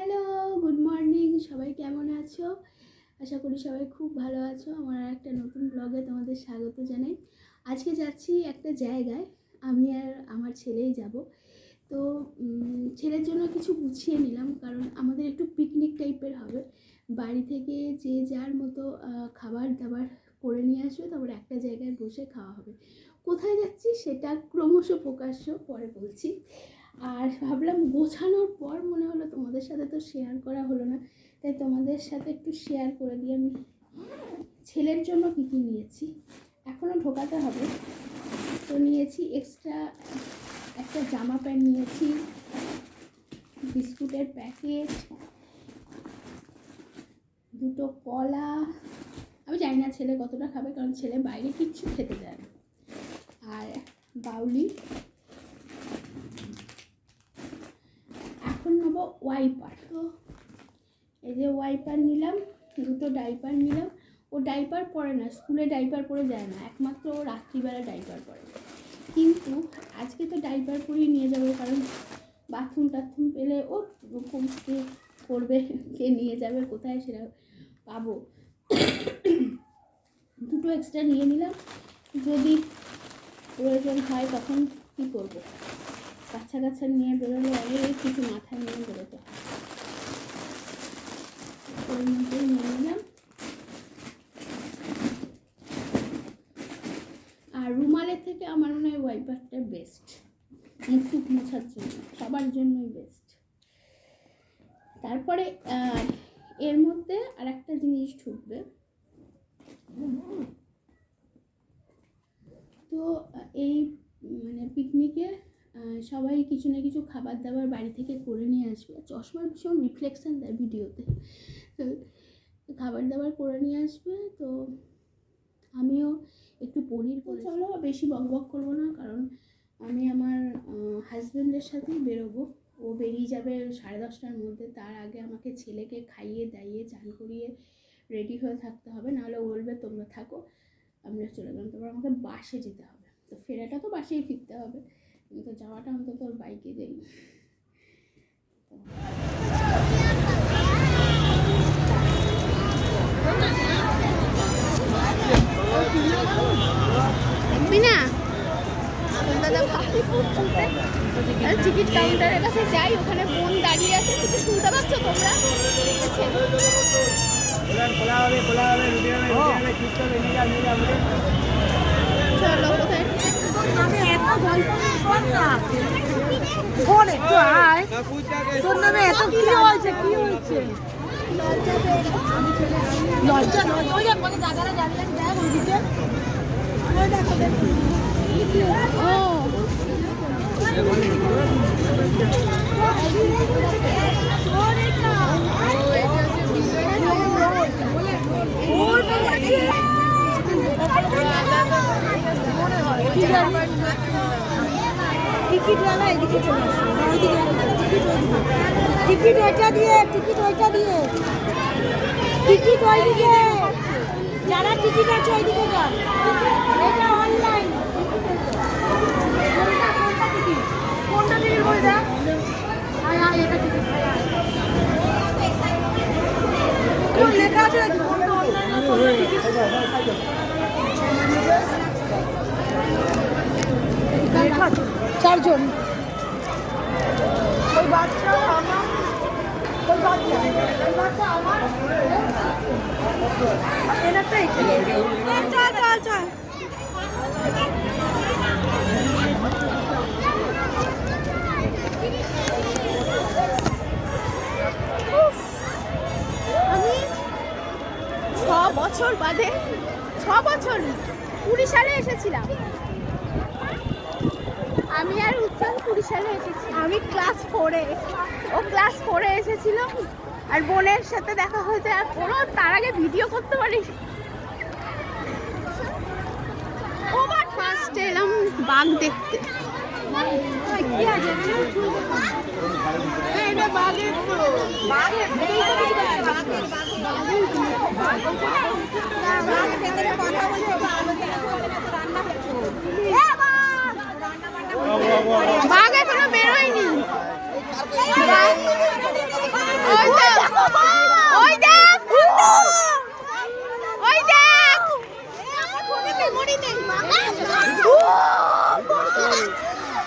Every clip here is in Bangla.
Hello, good morning. সবাই কেমন আছো? আশা করি সবাই খুব ভালো আছো। আমার একটা নতুন ব্লগে তোমাদের স্বাগত জানাই। আজকে যাচ্ছি একটা জায়গায়, আমি আর আমার ছেলেই যাব। তো ছেলের জন্য কিছু গুছিয়ে নিলাম, কারণ আমাদের একটু পিকনিক টাইপের হবে। বাড়ি থেকে যে যার মতো খাবার দাবার করে নিয়ে আসবে, তারপরে একটা জায়গায় বসে খাওয়া হবে। কোথায় যাচ্ছি সেটা ক্রমশ প্রকাশ্য পরে বলছি। আর ভাবলাম গোছানোর পর মনে হলো তোমাদের সাথে তো শেয়ার করা হলো না, তাই তোমাদের সাথে একটু শেয়ার করে দিই আমি ছেলের জন্য কী কী নিয়েছি। এখনও ঢোকাতে হবে। তো নিয়েছি এক্সট্রা একটা জামা প্যান্ট নিয়েছি, বিস্কুটের প্যাকেট, দুটো কলা। আমি জানি না ছেলে কতটা খাবে, কারণ ছেলে বাইরে কিচ্ছু খেতে যায় না। আর বাউলি। এখন নেবো ওয়াইপার। তো এই যে ওয়াইপার নিলাম, দুটো ডাইপার নিলাম। ও ডাইপার পরে না, স্কুলে ডাইপার পরে যায় না, একমাত্র ও রাত্রিবেলা ডাইপার পরে। কিন্তু আজকে তো ডাইপার পরেই নিয়ে যাবো, কারণ বাথরুম টাথরুম পেলে ও কে করবে, কে নিয়ে যাবে কোথায় সেটা পাবো। দুটো এক্সট্রা নিয়ে নিলাম, যদি প্রয়োজন হয় তখন কী করবো। বাচ্চা কাচ্চা নিয়ে বেরোলে আগে কিছু মাথায় নিয়ে বেরোতে হয়। ওর মধ্যেই নিয়ে নিলাম। আর রুমালের থেকে আমার মনে হয় ওয়াইপারটা বেস্ট, মুখ টুক মোছার জন্য, সবার জন্যই বেস্ট। তারপরে এর মধ্যে আর একটা জিনিস ঢুকবে। তো এই মানে পিকনিকে সবাই কিছু না কিছু খাবার দাবার বাড়ি থেকে করে নিয়ে আসবে। চশমার ভীষণ রিফ্লেকশান দেয় ভিডিওতে, তো খাবার দাবার করে নিয়ে আসবে। তো আমিও একটু পনির করে, চলো বেশি বক বক করবো না, কারণ আমি আমার হাজব্যান্ডের সাথেই বেরোবো। ও বেরিয়ে যাবে 10:30টার মধ্যে। তার আগে আমাকে ছেলেকে খাইয়ে দাইয়ে চান করিয়ে রেডি হয়ে থাকতে হবে, নাহলে ও বলবে তোমরা থাকো, আমরা চলে গেলাম। তারপর আমাকে বাসে যেতে হবে, তো ফেরাটা তো বাসেই ফিরতে হবে, কিন্তু যাওয়াটা অন্তত ওর বাইকে যাই। না টিকিট কাউন্টারের কাছে যাই, ওখানে বোন দাঁড়িয়ে আছে, কিছু শুনতে পাচ্ছ তোমরা? চলো কোথায় একটু আয়, তোর নামে এত কি হয়েছে, কি হয়েছে? লজ্জা ওই দেখ মানে দাদারা জানলেন, দেখ ওইদিকে টিকিটওয়ালা এদিকে চলে আসে, টিকিট ওইটা দিয়ে, টিকিট ওইটা দিয়ে, টিকিট ওইদিকে, যারা টিকিট আছে ওইদিকে যান। এটা অনলাইন, কোনটা টিকিট বলে দেখ। হ্যাঁ এটা টিকিট লেখা আছে, কোনটা অনলাইন টিকিট। চারজন, ওই বাচ্চা আমার, ওই বাচ্চা আমার, এনারটাই চল চল চল। আমি 6 বছর বাদে, 6 বছর 20 সালে এসেছিলাম। আমি আর উজ্জ্বল 20 সালে এসেছি। আমি ক্লাস 4-এ, ও ক্লাস 4-এ এসেছিল। আর বোনের সাথে দেখা হয়েছে, আর কোনো তার আগে ভিডিও করতে পারি। ওবার ফার্স্টে এলাম বাঘ দেখতে। কি আছে এটা বাঘের, বাঘের ভেতরে কথা বলে বাঘ এখনো বেরোয়নি। ওই দেখ, ওই দেখ,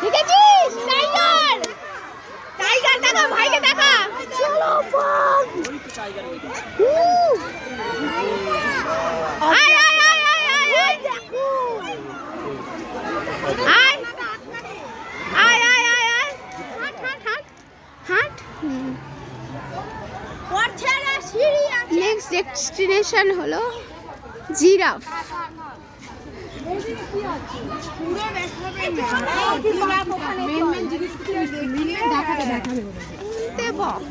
ঠিক আছিস? টাইগার, টাইগার দেখা, ভাইকে দেখা। আয় আয় আয় আয় আয় আয় দেখো, আয় আয় আয় আয় আয়, হাঁট হাঁট হাঁট হাঁট। নেক্সট ডেস্টিনেশন হলো জিরাফ। দেবক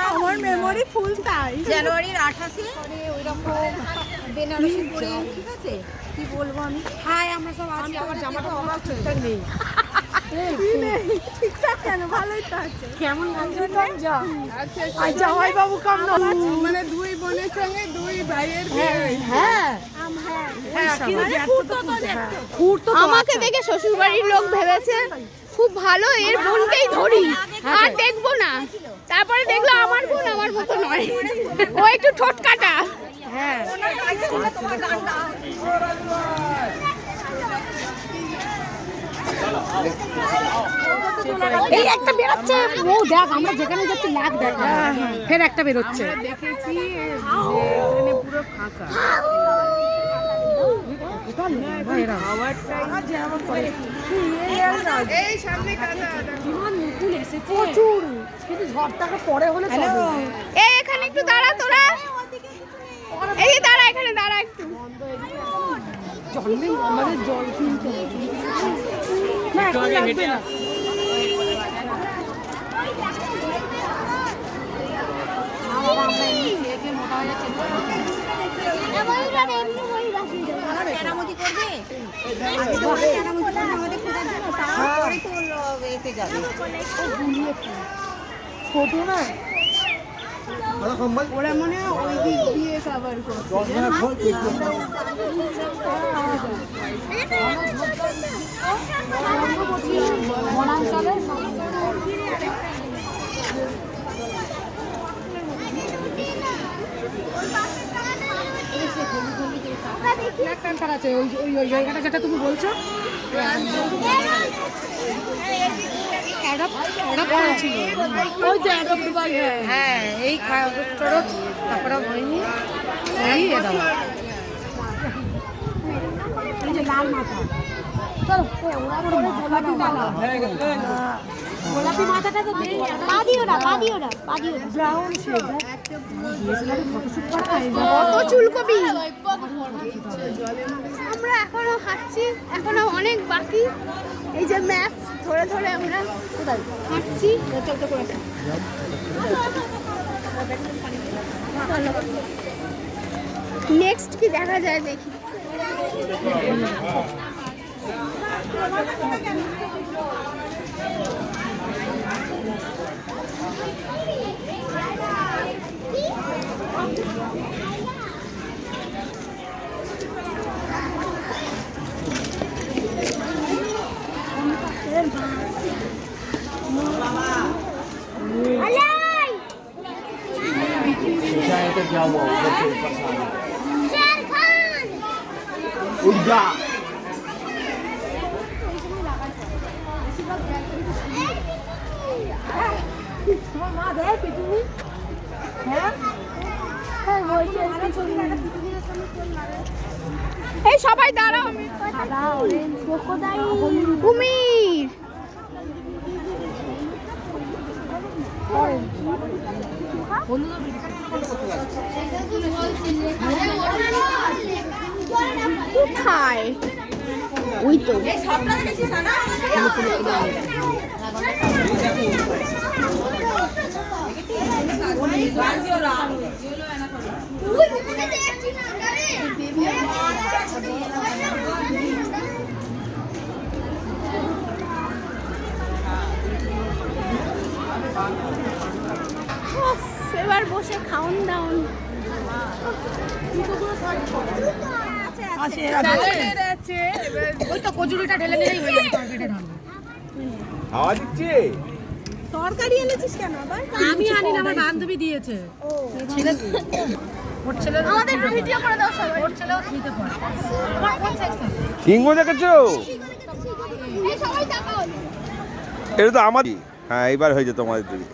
আমার মেমোরি ফুল তাই জানুয়ারির 28-এ ওইরকম বেনারসি পরে, ঠিক আছে কি বলবো আমি, হাই আমরা সব আছি, আমার জামাটা অবাক ঠিকঠাক নেই, ঠিকঠাক কেন, ভালোই তো আছে, কেমন লাগছে যা। আর জামাই বাবু কাম না, মানে দুই বোনের সঙ্গে দুই ভাইয়ের বিয়ে। হ্যাঁ আমাকে দেখে শ্বশুর বাড়ির লোক ভেবেছে খুব ভালো, এর বোনকেই ধরি আর দেখবো না। তারপরে দেখলো আমার বোন আমার মতো নয়, ও একটু ঠোঁট কাটা। হ্যাঁ এই একটা বেরোচ্ছে, ও দেখ আমরা যেখানে যাচ্ছি লাগ দেখ, ফের একটা বেরোচ্ছে, দেখেছি এখানে পুরো ফাঁকা। প্রচুর, কিন্তু ঝড়টাকে পরে হলে এখানে একটু দাঁড়া তোরা, এই দাঁড়া, এখানে দাঁড়া একটু। জল আমাদের জল কিনতে না, এখন লাগবে না। ছোট না ওরা মনে হয় ওই দিক দিয়ে কভার করছে। আছে ওই ওই ওই জায়গাটা যেটা তুমি বলছো, হ্যাঁ এই তারপরে হয়নি, লাল মাথা, গোলাপি মাথাটা তো পা দিও না, পা দিও না, পা দিও না, ব্রাউন শেড। কত চুলকপি, আমরা এখনো হাঁটছি, এখনো অনেক বাকি। এই যে ম্যাপ ধরে ধরে আমরা হাঁটছি। নেক্সট কি দেখা যায় দেখি। क्या हुआ उठ जा। এই সবাই দাঁড়াও, কুমির। কোথায়? ওই তো এবার বসে খাওন দাওন ওই তো কচুরিটা ঢেলে দিলেই হয়ে যাবে, তরকারিটা ঢালবো। হাওয়া দিচ্ছে তরকারি এনেছিস কেন আবার? আমি আনি না, আমার বান্ধবী দিয়েছে। ছেলে ওর ছেলে আমাদের ভিডিও করে দাও সবাই। ওর ছেলেও নিতে পারে। তোমার কোন সেকশন? সিংহ দেখেছো? এই সবাই তাকাও। এটা তো আমারই। হ্যাঁ এইবার হয়েছে তোমাদের দিকে।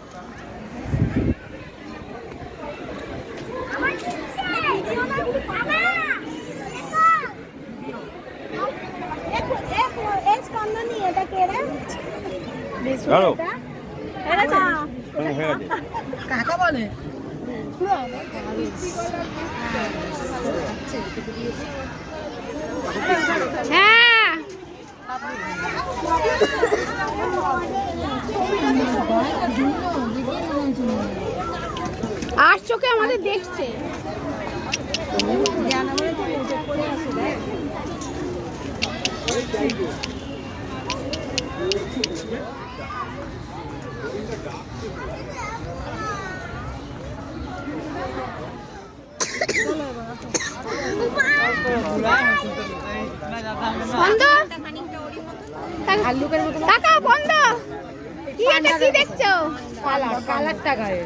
চলো হয়ে গেছে। কাকা বলে হ্যাঁ আর চোখে আমাদের দেখছে। বন্ধ কাকা বন্ধ। কি এটা কি দেখছো? কালারটা গায়ে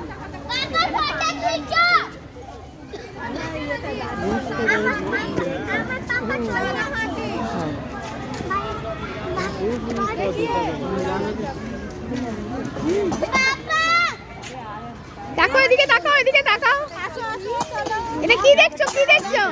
দেখো এদিকে তাকাও, এদিকে তাকাও। এটা কি দেখছো, কি দেখছো?